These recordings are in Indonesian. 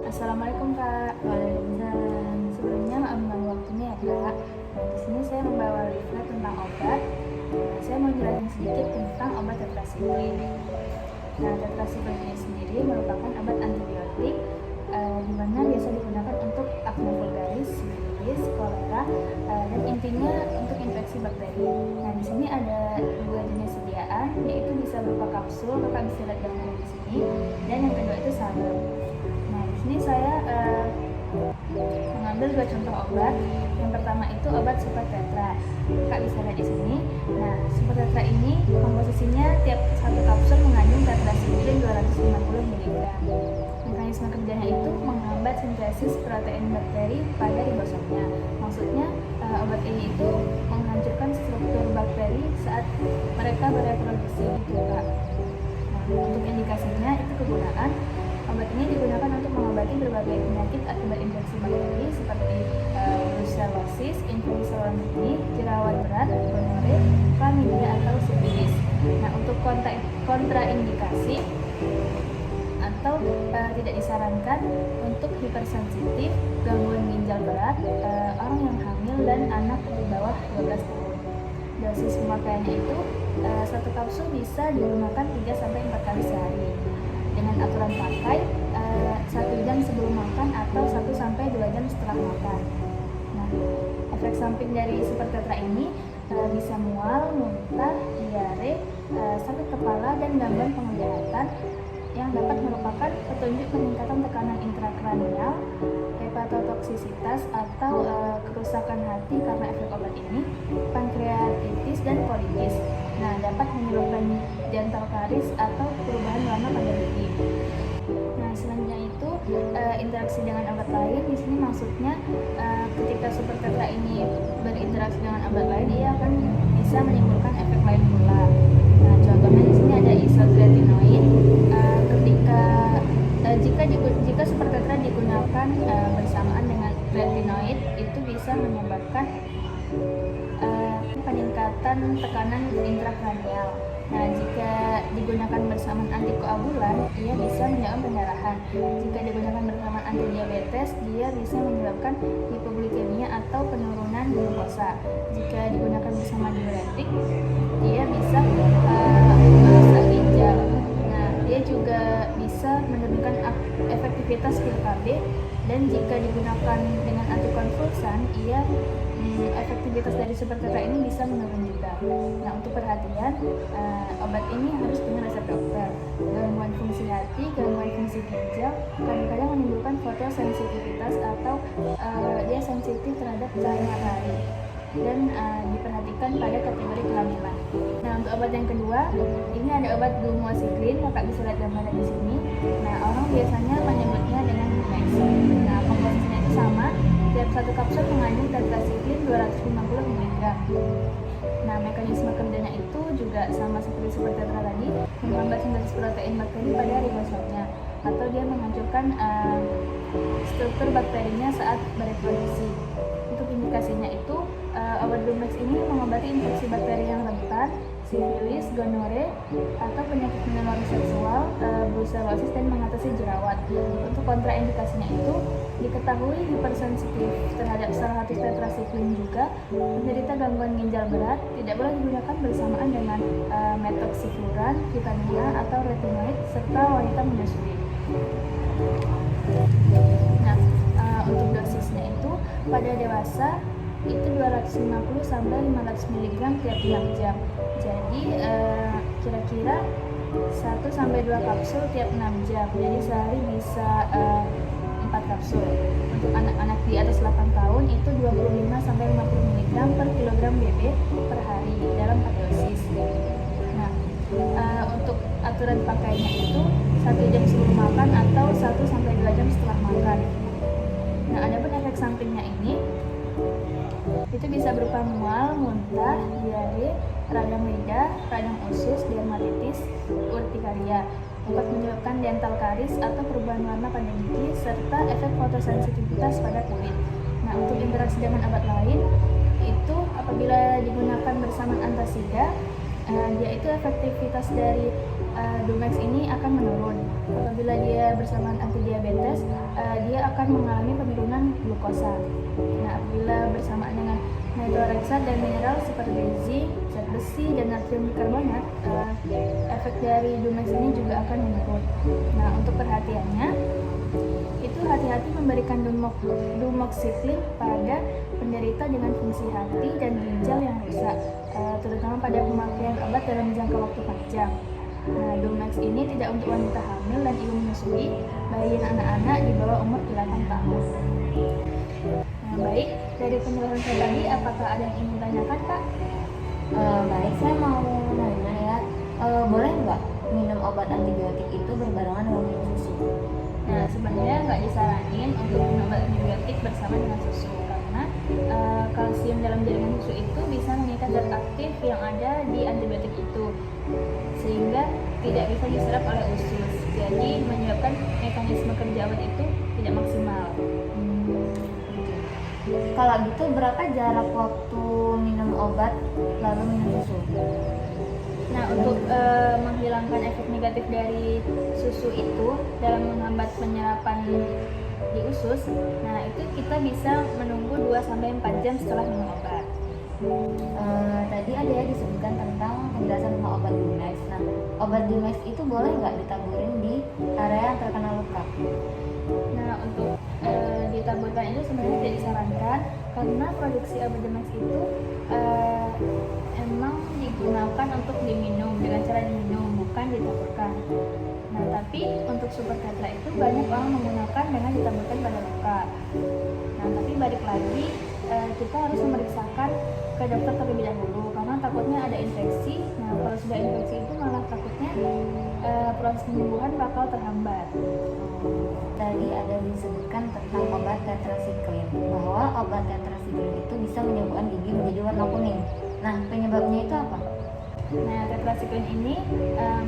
Assalamualaikum Kak. Waalaikumsalam. Sebelumnya maaf mengganggu waktunya ya Kak. Di sini saya membawa leaflet tentang obat. Saya mau jelasin sedikit tentang obat tetrasiklin. Nah, tetrasiklin ini sendiri merupakan obat antibiotik di mana biasa digunakan untuk akne vulgaris, sifilis, kolera, dan intinya untuk infeksi bakteri. Nah, di sini ada dua jenis sediaan, yaitu bisa berupa kapsul, Kakak bisa lihat gambarnya di sini, dan yang kedua itu salep. Nah, di sini saya mengambil dua contoh obat. Yang pertama itu obat super tetra. Kak bisa lihat di sini. Nah, super tetra ini komposisinya tiap satu kapsul mengandung tetrasiklin 250 mg. Mekanisme kerjanya itu menghambat sintesis protein bakteri pada ribosomnya. Maksudnya obat ini itu menghancurkan struktur bakteri saat mereka bereproduksi gitu Kak. Nah, untuk indikasinya itu kegunaan obat ini digunakan untuk mengobati berbagai penyakit akibat infeksi bakteri seperti brucellosis, infeksi saluran kemih, jerawat berat, gonore, chlamydia atau sifilis. Nah, untuk kontraindikasi atau tidak disarankan untuk hipersensitif, gangguan ginjal berat, orang yang hamil dan anak di bawah 12 tahun. Dosis pemakaiannya itu satu kapsul bisa digunakan 3-4 kali sehari dengan aturan pakai 1 jam sebelum makan atau 1-2 jam setelah makan. Nah, efek samping dari super tetra ini bisa mual, muntah, diare, sakit kepala, dan gangguan penglihatan yang dapat merupakan petunjuk peningkatan tekanan intrakranial, hepatotoksisitas atau kerusakan hati karena efek obat ini, pankreatitis dan kolitis. Nah, dapat menyebabkan jantal karis atau perubahan warna pada gigi. Nah, selanjutnya itu interaksi dengan obat lain. Di sini maksudnya ketika super tetra ini berinteraksi dengan obat lain, ia akan bisa menimbulkan efek lain pula. Nah, contohnya di sini ada isotretinoin. Jika super tetra digunakan bersamaan dengan retinoid, itu bisa menyebabkan peningkatan tekanan intrakranial. Nah, jika digunakan bersamaan antikoagulan, ia bisa menyebabkan pendarahan. Jika digunakan bersamaan antidiabetes, dia bisa menyebabkan hipoglikemia atau penurunan glukosa. Jika digunakan bersama diuretik, dia bisa merusak ginjal. Nah, dia juga bisa menurunkan efektivitas pil KB, dan jika digunakan dengan antikonvulsan, ia efektivitas dari super tetra ini bisa menurun juga. Nah, untuk perhatian, obat ini harus dengan resep dokter. Gangguan fungsi hati, gangguan fungsi ginjal kadang-kadang menimbulkan fotosensitivitas atau dia sensitif terhadap cahaya matahari, dan diperhatikan pada kategori kehamilan. Nah, untuk obat yang kedua, ini ada obat gumocycline. Kakak bisa lihat gambarnya di sini. Nah, orang biasanya menyebutnya dengan Bumex. Nah, komposisinya itu sama. Tiap satu kapsul mengandung tetrasiklin 250 mg. Nah, mekanisme kerjanya itu juga sama seperti super tetra tadi, menghambat sintesis protein bakteri pada ribosomnya, atau dia menghancurkan struktur bakterinya saat bereproduksi. Untuk indikasinya itu obat Bumex ini mengobati infeksi bakteri yang rentan, sifilis, gonore, atau penyakit menular seksual, brucellosis, dan mengatasi jerawat. Untuk kontraindikasinya itu diketahui hipersensitif terhadap salah satu tetrasiklin juga, menderita gangguan ginjal berat, tidak boleh digunakan bersamaan dengan metoxifluran, vitamin A atau retinoid, serta wanita menyusui. Nah, untuk dosisnya itu pada dewasa itu 250-500 mg tiap 6 jam. Jadi kira-kira 1-2 kapsul tiap 6 jam. Jadi sehari bisa 4 kapsul. Untuk anak-anak di atas 8 tahun itu 25-50 mg per kilogram BB per hari dalam 4 dosis. Nah, untuk aturan pakainya itu 1 jam sebelum makan atau 1-2 jam setelah makan. Nah, adapun efek sampingnya ini itu bisa berupa mual, muntah, diare, radang lidah, radang usus, dermatitis, urtikaria, dapat menyebabkan dental karis atau perubahan warna pada gigi, serta efek fotosensitivitas pada kulit. Nah, untuk interaksi dengan obat lain itu apabila digunakan bersama antasida, yaitu efektivitas dari Dumex ini akan menurun. Apabila dia bersamaan antidiabetes, dia akan mengalami penurunan glukosa. Nah, apabila bersamaan dengan nitroreksat dan mineral seperti zinc, zat besi, dan natrium bikarbonat, efek dari Dumex ini juga akan menurun. Nah, untuk perhatiannya, itu hati-hati memberikan dumoxicillin pada penderita dengan fungsi hati dan ginjal yang rusak, terutama pada pemakaian obat dalam jangka waktu panjang. Nah, Dumex ini tidak untuk wanita hamil dan ibu menyusui, bayi dan anak-anak di bawah umur 8 tahun. Nah, baik, dari penjelasan saya tadi, apakah ada yang ingin tanyakan, Kak? Baik, saya mau nanya ya, boleh nggak minum obat antibiotik itu berbarengan dengan minum susu? Nah, sebenarnya nggak disaranin untuk minum obat antibiotik bersama dengan susu karena kalsium dalam jaringan susu itu bisa mengikat zat aktif yang ada di antibiotik itu, sehingga tidak bisa diserap oleh usus. Jadi menyebabkan mekanisme kerja obat itu tidak maksimal. Kalau gitu berapa jarak waktu minum obat lalu minum susu? Nah, untuk menghilangkan efek negatif dari susu itu dalam menghambat penyerapan di usus, nah itu kita bisa menunggu 2-4 jam setelah minum obat. Tadi ada ya disebutkan tentang penjelasan tentang obat Dumex. Nah, obat Dumex itu boleh nggak ditaburin di area yang terkena luka? Nah, untuk ditaburkan itu sebenarnya tidak disarankan karena produksi obat Dumex itu emang digunakan untuk diminum dengan cara diminum, bukan ditaburkan. Nah, tapi untuk super tetra itu banyak orang menggunakan dengan ditaburkan pada luka. Nah, tapi balik lagi kita harus memeriksakan ke dokter terlebih dahulu karena takutnya ada infeksi. Nah, kalau sudah infeksi itu malah takutnya proses penyembuhan bakal terhambat. Tadi ada disebutkan tentang obat tetrasiklin, bahwa obat tetrasiklin itu bisa menyembuhkan gigi menjadi warna kuning. Nah, penyebabnya itu apa? Nah, tetrasiklin ini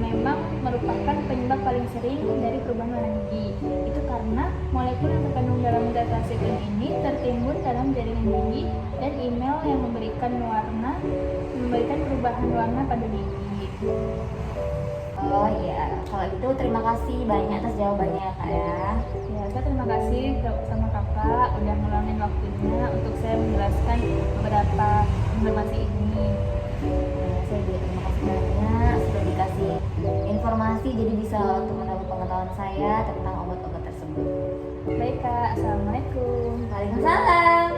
memang merupakan penyebab paling sering dari perubahan warna gigi. Itu karena molekul yang terkandung dalam tetrasiklin ini tertimbun dalam jaringan gigi dan email yang memberikan perubahan warna pada gigi. Oh iya, kalau itu terima kasih banyak atas jawabannya ya Kak ya. Ya, saya terima kasih sama kakak udah ngeluangin waktunya untuk saya menjelaskan beberapa informasi ini. Saya juga terima kasih banyak sudah dikasih informasi, jadi bisa untuk menambah pengetahuan saya tentang obat-obat tersebut. Baik Kak, Assalamualaikum. Waalaikumsalam.